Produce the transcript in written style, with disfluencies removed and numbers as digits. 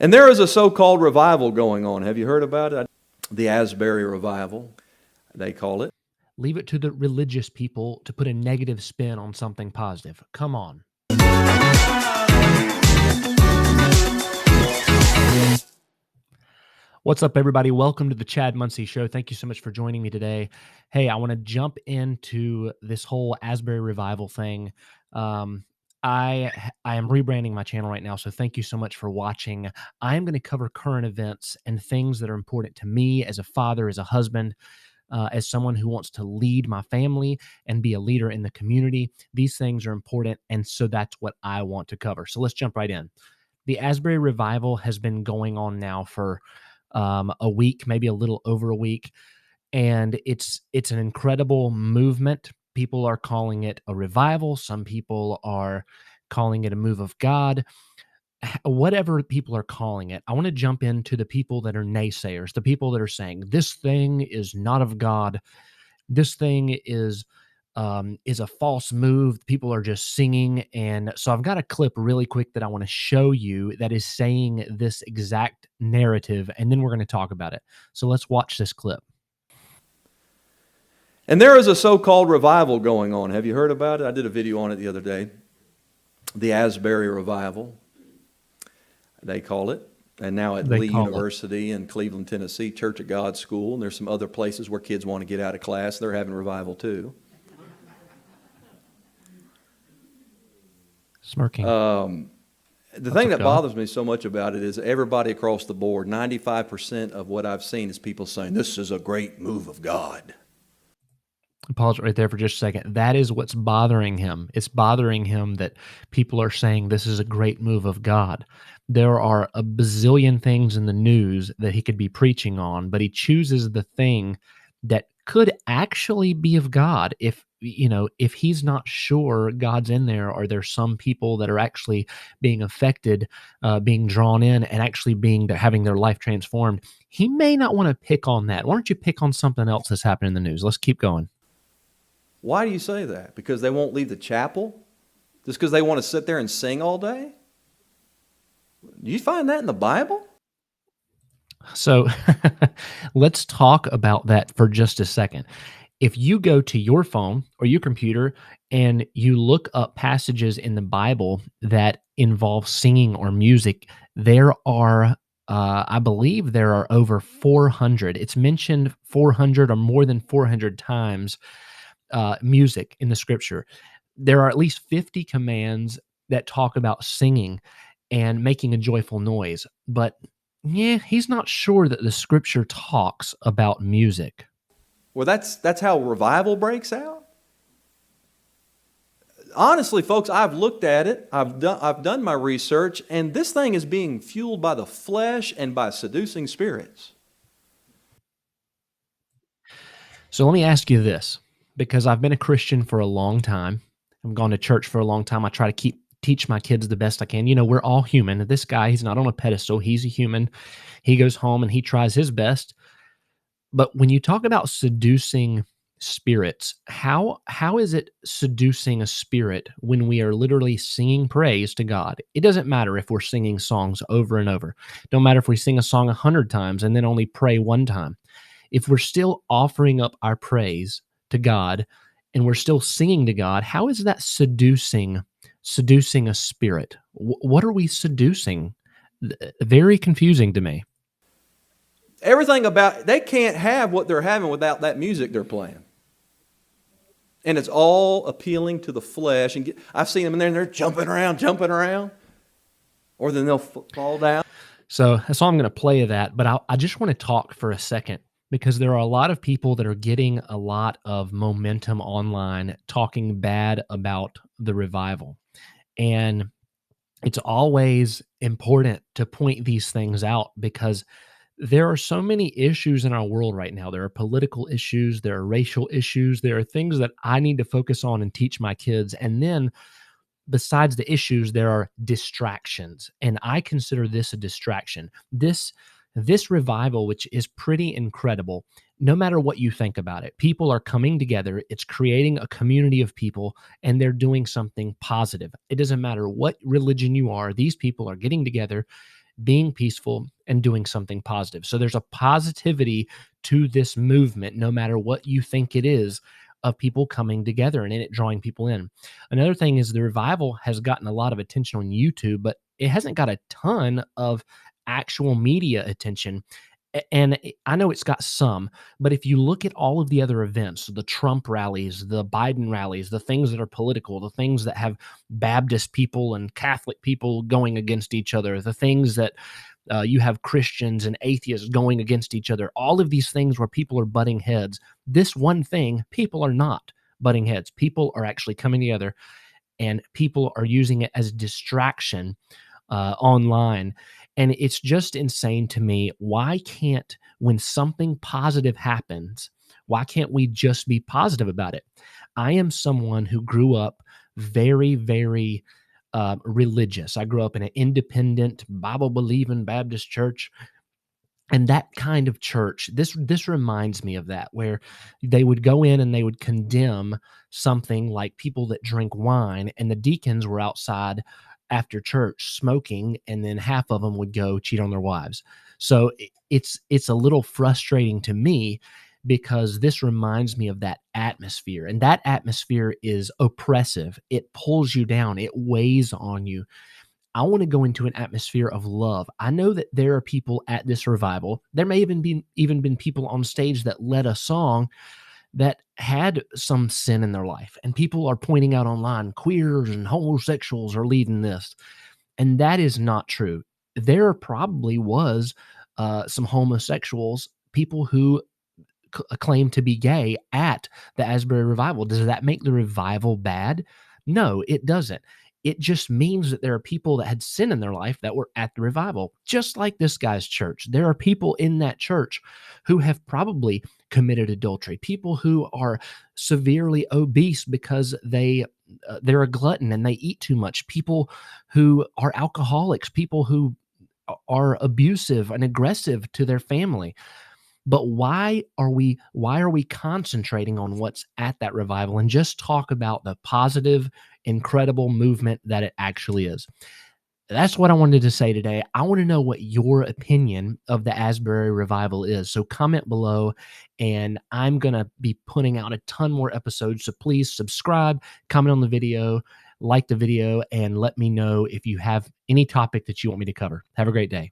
And there is a so-called revival going on. Have you heard about it? The Asbury Revival, they call it. Leave it to the religious people to put a negative spin on something positive. Come on. What's up, everybody? Welcome to the Chad Muncie Show. Thank you so much for joining me today. Hey, I want to jump into this whole Asbury Revival thing. I am rebranding my channel right now, so thank you so much for watching. I am going to cover current events and things that are important to me as a father, as a husband, as someone who wants to lead my family and be a leader in the community. These things are important, and so that's what I want to cover. So let's jump right in. The Asbury Revival has been going on now for a week, maybe a little over a week, and it's an incredible movement. People are calling it a revival. Some people are calling it a move of God. Whatever people are calling it, I want to jump into the people that are naysayers, the people that are saying this thing is not of God. This thing is a false move. People are just singing. And so I've got a clip really quick that I want to show you that is saying this exact narrative, and then we're going to talk about it. So let's watch this clip. And there is a so-called revival going on. Have you heard about it? I did a video on it the other day. The Asbury Revival, they call it. And now at Lee University in Cleveland, Tennessee, Church of God School, and there's some other places where kids want to get out of class. They're having revival too. Smirking. The thing that bothers me so much about it is everybody across the board, 95% of what I've seen is people saying, this is a great move of God. Pause right there for just a second. That is what's bothering him. It's bothering him that people are saying this is a great move of God. There are a bazillion things in the news that he could be preaching on, but he chooses the thing that could actually be of God. If he's not sure God's in there, or there's some people that are actually being affected, being drawn in, and actually having their life transformed, he may not want to pick on that. Why don't you pick on something else that's happening in the news? Let's keep going. Why do you say that? Because they won't leave the chapel? Just because they want to sit there and sing all day? Do you find that in the Bible? So let's talk about that for just a second. If you go to your phone or your computer and you look up passages in the Bible that involve singing or music, there are, I believe there are over 400. It's mentioned 400 or more than 400 times, music in the scripture. There are at least 50 commands that talk about singing and making a joyful noise. But yeah, he's not sure that the scripture talks about music. Well, that's how revival breaks out. Honestly, folks, I've looked at it. I've done my research, and this thing is being fueled by the flesh and by seducing spirits. So let me ask you this, because I've been a Christian for a long time. I've gone to church for a long time. I try to teach my kids the best I can. We're all human. This guy, he's not on a pedestal. He's a human. He goes home and he tries his best. But when you talk about seducing spirits, how is it seducing a spirit when we are literally singing praise to God? It doesn't matter if we're singing songs over and over. It don't matter if we sing a song 100 times and then only pray one time. If we're still offering up our praise to God and we're still singing to God, how is that seducing a spirit? What are we seducing? Very confusing to me. Everything about, they can't have what they're having without that music they're playing. And it's all appealing to the flesh. And I've seen them in there and they're jumping around. Or then they'll fall down. So that's all I'm going to play of that. But I just want to talk for a second, because there are a lot of people that are getting a lot of momentum online talking bad about the revival. And it's always important to point these things out, because there are so many issues in our world right now. There are political issues, there are racial issues, there are things that I need to focus on and teach my kids. And then besides the issues, there are distractions. And I consider this a distraction. This revival, which is pretty incredible, no matter what you think about it, people are coming together. It's creating a community of people, and they're doing something positive. It doesn't matter what religion you are. These people are getting together. being peaceful, and doing something positive. So there's a positivity to this movement, no matter what you think it is, of people coming together and in it drawing people in. Another thing is the revival has gotten a lot of attention on YouTube, but it hasn't got a ton of actual media attention. And I know it's got some, but if you look at all of the other events, the Trump rallies, the Biden rallies, the things that are political, the things that have Baptist people and Catholic people going against each other, the things that you have Christians and atheists going against each other, all of these things where people are butting heads. This one thing, people are not butting heads. People are actually coming together, and people are using it as distraction online. And it's just insane to me. Why can't, when something positive happens, why can't we just be positive about it? I am someone who grew up very, very religious. I grew up in an independent, Bible believing Baptist church. And that kind of church, this reminds me of that, where they would go in and they would condemn something like people that drink wine, and the deacons were outside after church smoking, and then half of them would go cheat on their wives. So it's a little frustrating to me, because this reminds me of that atmosphere, and that atmosphere is oppressive. It pulls you down, it weighs on you. I want to go into an atmosphere of love. I know that there are people at this revival. There may even been people on stage that led a song that had some sin in their life, and people are pointing out online, queers and homosexuals are leading this, and that is not true. There probably was some homosexuals, people who claim to be gay at the Asbury Revival. Does that make the revival bad? No, it doesn't. It just means that there are people that had sin in their life that were at the revival, just like this guy's church. There are people in that church who have probably committed adultery, people who are severely obese because they're a glutton and they eat too much, people who are alcoholics, people who are abusive and aggressive to their family. But why are we concentrating on what's at that revival and just talk about the positive, incredible movement that it actually is? That's what I wanted to say today. I want to know what your opinion of the Asbury Revival is. So comment below, and I'm going to be putting out a ton more episodes. So please subscribe, comment on the video, like the video, and let me know if you have any topic that you want me to cover. Have a great day.